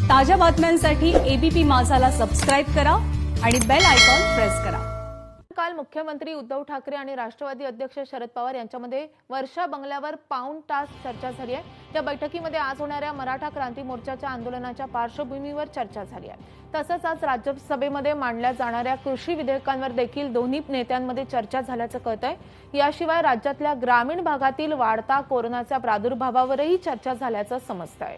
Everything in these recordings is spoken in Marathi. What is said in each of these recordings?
ताज्या बातम्यांसाठी एबीपी माझाला सबस्क्राइब करा आणि बेल आयकॉन प्रेस करा। काल मुख्यमंत्री उद्धव ठाकरे आणि राष्ट्रवादी अध्यक्ष शरद पवार यांच्यामध्ये वर्षा बंगल्यावर पाऊण तास चर्चा झाली आहे। या बैठकीमध्ये आज होणाऱ्या मराठा क्रांती मोर्चाच्या आंदोलनाच्या पार्श्वभूमीवर चर्चा झाली आहे। तसंच आज राज्यसभेमध्ये मांडल्या जाणाऱ्या कृषी विधेयकांवर देखील दोन्ही नेत्यांमध्ये चर्चा झाल्याचं कळतंय। याशिवाय राज्यातल्या ग्रामीण भागातील वाढता कोरोनाच्या प्रादुर्भावावरही चर्चा झाल्याचं समजतंय।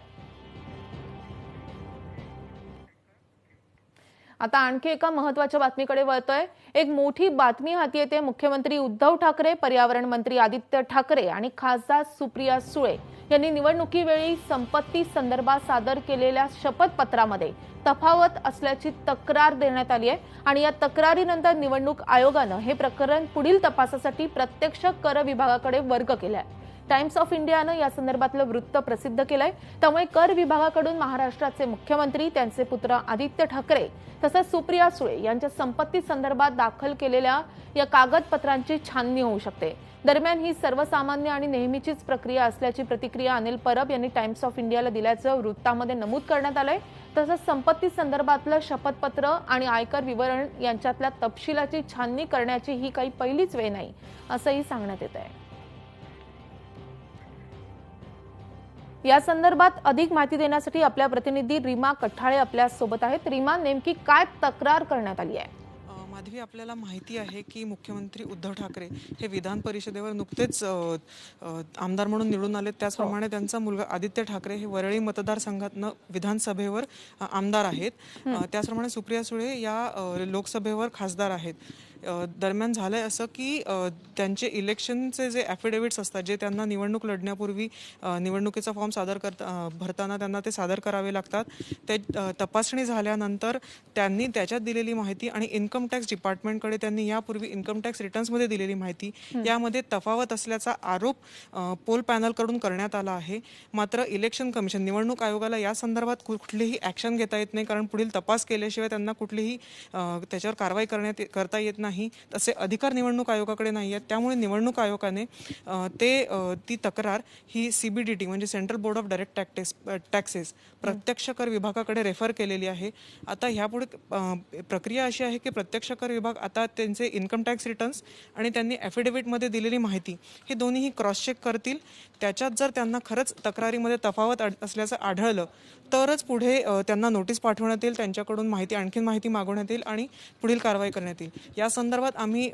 आता आणखी एका महत्त्वाच्या बातमीकडे वळतोय। एक मोठी बातमी हाती येते। मुख्यमंत्री उद्धव ठाकरे, पर्यावरण मंत्री आदित्य ठाकरे आणि खासदार सुप्रिया सुळे यांनी निवडणुकीवेळी संपत्ती संदर्भात सादर केलेल्या शपथपत्रामध्ये तफावत असल्याची तक्रार देण्यात आली आहे आणि या तक्रारीनंतर निवडणूक आयोगाने हे प्रकरण पुढील तपासासाठी प्रत्यक्ष कर विभागाकडे वर्ग केले। टाइम्स ऑफ इंडियाने या संदर्भातलं वृत्त प्रसिद्ध केलंय। त्यामुळे कर विभागाकडून महाराष्ट्राचे मुख्यमंत्री, त्यांचे पुत्र आदित्य ठाकरे तसंच सुप्रिया सुळे यांच्या संपत्ती संदर्भात दाखल केलेल्या या कागदपत्रांची छाननी होऊ शकते। दरम्यान ही सर्वसामान्य आणि नेहमीचीच प्रक्रिया असल्याची प्रतिक्रिया अनिल परब यांनी टाइम्स ऑफ इंडियाला दिल्याचं वृत्तामध्ये नमूद करण्यात आलंय। तसंच संपत्ती संदर्भातलं शपथपत्र आणि आयकर विवरण यांच्यातल्या तपशिलाची छाननी करण्याची ही काही पहिलीच वेळ नाही असंही सांगण्यात येत आहे। या संदर्भात अधिक माहिती देण्यासाठी आपल्या प्रतिनिधी रीमा कठाळे आपल्या सोबत आहेत। रीमा, नेमकी काय तक्रार करण्यात आली आहे? माधवी, आपल्याला माहिती आहे की मुख्यमंत्री उद्धव ठाकरे हे विधान परिषदेवर नुकतेच आमदार म्हणून निवडून आले। त्याचप्रमाणे त्यांचा मुलगा आदित्य ठाकरे हे वरळी मतदारसंघातनं विधानसभेवर आमदार आहेत। त्याचप्रमाणे सुप्रिया सुळे या लोकसभेवर खासदार आहेत। दरम्यान झालंय असं की त्यांचे इलेक्शनचे जे ॲफिडेव्हिट्स असतात, जे त्यांना निवडणूक लढण्यापूर्वी निवडणुकीचा फॉर्म भरताना त्यांना ते सादर करावे लागतात, ते तपासणी झाल्यानंतर त्यांनी त्याच्यात दिलेली माहिती आणि इन्कम टॅक्स डिपार्टमेंटकडे त्यांनी यापूर्वी इन्कम टॅक्स रिटर्न्समध्ये दिलेली माहिती यामध्ये तफावत असल्याचा आरोप पोल पॅनलकडून करण्यात आला आहे। मात्र इलेक्शन कमिशन, निवडणूक आयोगाला या संदर्भात कुठलीही ॲक्शन घेता येत नाही, कारण पुढील तपास केल्याशिवाय त्यांना कुठलीही त्याच्यावर कारवाई करता येत नाही। तसे अधिकार निवडणूक आयोगाकडे नाही आहेत। त्यामुळे निवडणूक आयोगाने ती तक्रार ही सीबीडीटी म्हणजे central board of direct taxes प्रत्यक्ष कर विभागाकडे रेफर केलेली आहे। आता ह्यापुढे प्रक्रिया अशी आहे की प्रत्यक्ष कर विभाग आता त्यांचे इन्कम टॅक्स रिटर्न्स आणि त्यांनी ॲफिडेव्हिटमध्ये दिलेली माहिती हे दोन्हीही क्रॉस चेक करतील। त्याच्यात जर त्यांना खरंच तक्रारीमध्ये तफावत असल्याचं आढळलं तरच पुढे त्यांना नोटीस पाठवण्यात येईल, त्यांच्याकडून आणखी माहिती मागवण्यात येईल आणि पुढील कारवाई करण्यात येईल। या संदर्भात आम्ही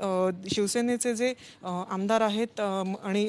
शिवसेनेचे जे आमदार आहेत आणि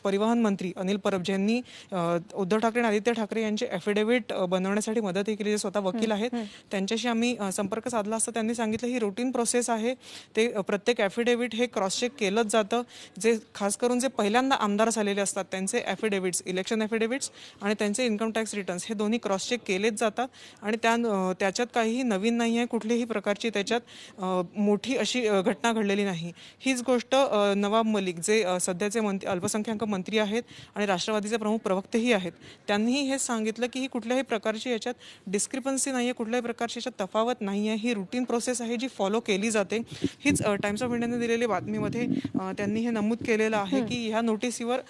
परिवहन मंत्री अनिल परब यांनी उद्धव ठाकरे आणि आदित्य ठाकरे यांचे ॲफिडेव्हिट बनवण्यासाठी मदतही केली, जे स्वतः वकील आहेत, त्यांच्याशी आम्ही संपर्क साधला असता त्यांनी सांगितलं ही रुटीन प्रोसेस आहे। ते प्रत्येक ॲफिडेव्हिट हे क्रॉस चेक केलंच जातं। जे खास करून जे पहिल्यांदा आमदार झालेले असतात त्यांचे ॲफिडेव्हिट्स, इलेक्शन ॲफिडेव्हिट्स आणि त्यांचे इन्कम टॅक्स रिटर्न्स हे दोन्ही क्रॉस चेक केलेच जातात आणि त्याच्यात काहीही नवीन नाही आहे, कुठलीही प्रकारची त्याच्यात मोठी अशी घटना घडलेली नाही। हीच गोष्ट नवाब मलिक जे सध्याचे अल्पसंख्याक मंत्री आहेत आणि राष्ट्रवादीचे प्रमुख प्रवक्तेही आहेत, त्यांनीही हे सांगितलं की ही कुठल्याही प्रकारची याच्यात डिस्क्रिपन्सी नाही आहे, कुठल्याही प्रकारची याच्यात तफावत नाही आहे, ही रुटीन प्रोसेस आहे जी फॉलो केली जाते। हीच टाइम्स ऑफ इंडियाने दिलेली बातमीमध्ये त्यांनी हे नमूद केलेलं आहे की ह्या नोटीसीवर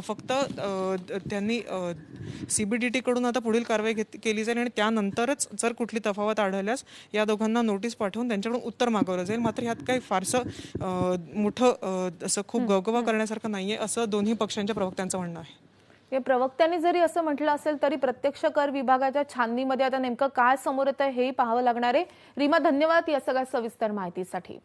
फक्त त्यांनी सीबीडीटी कडून आता पुढील कारवाई केली जाईल आणि त्यानंतरच जर कुठली तफावत आढळल्यास या दोघांना नोटीस पाठवून त्यांच्याकडून उत्तर मागवलं जाईल। मात्र यात काही फारसं मोठं असं खूप गवगवा करण्यासारखं नाहीये असं दोन्ही पक्षांच्या प्रवक्त्यांचं म्हणणं आहे। या प्रवक्त्यांनी जरी असं म्हटलं असेल तरी प्रत्यक्ष कर विभागाच्या छाननीमध्ये आता नेमकं काय समोर येतं हेही पाहावं लागणार आहे। रीमा, धन्यवाद या सगळ्या सविस्तर माहितीसाठी।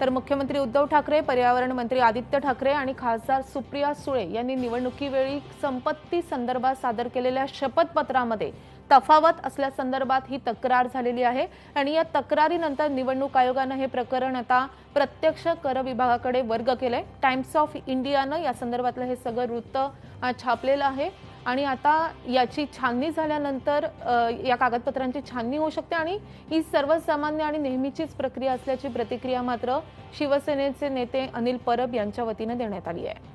तर मुख्यमंत्री उद्धव ठाकरे, पर्यावरण मंत्री आदित्य ठाकरे आणि खासदार सुप्रिया सुळे यांनी निवडणुकीवेळी संपत्ती संदर्भात सादर केलेल्या शपथपत्रामध्ये तफावत असल्यासंदर्भात ही तक्रार झालेली आहे आणि या तक्रारीनंतर निवडणूक आयोगाने हे प्रकरण आता प्रत्यक्ष कर विभागाकडे वर्ग केलंय। टाइम्स ऑफ इंडियानं या संदर्भातलं हे सगळं वृत्त छापलेलं आहे आणि आता याची छाननी झाल्यानंतर या कागदपत्रांची छाननी होऊ शकते आणि ही सर्वसामान्य आणि नेहमीचीच प्रक्रिया असल्याची प्रतिक्रिया मात्र शिवसेनेचे नेते अनिल परब यांच्या वतीने देण्यात आली आहे।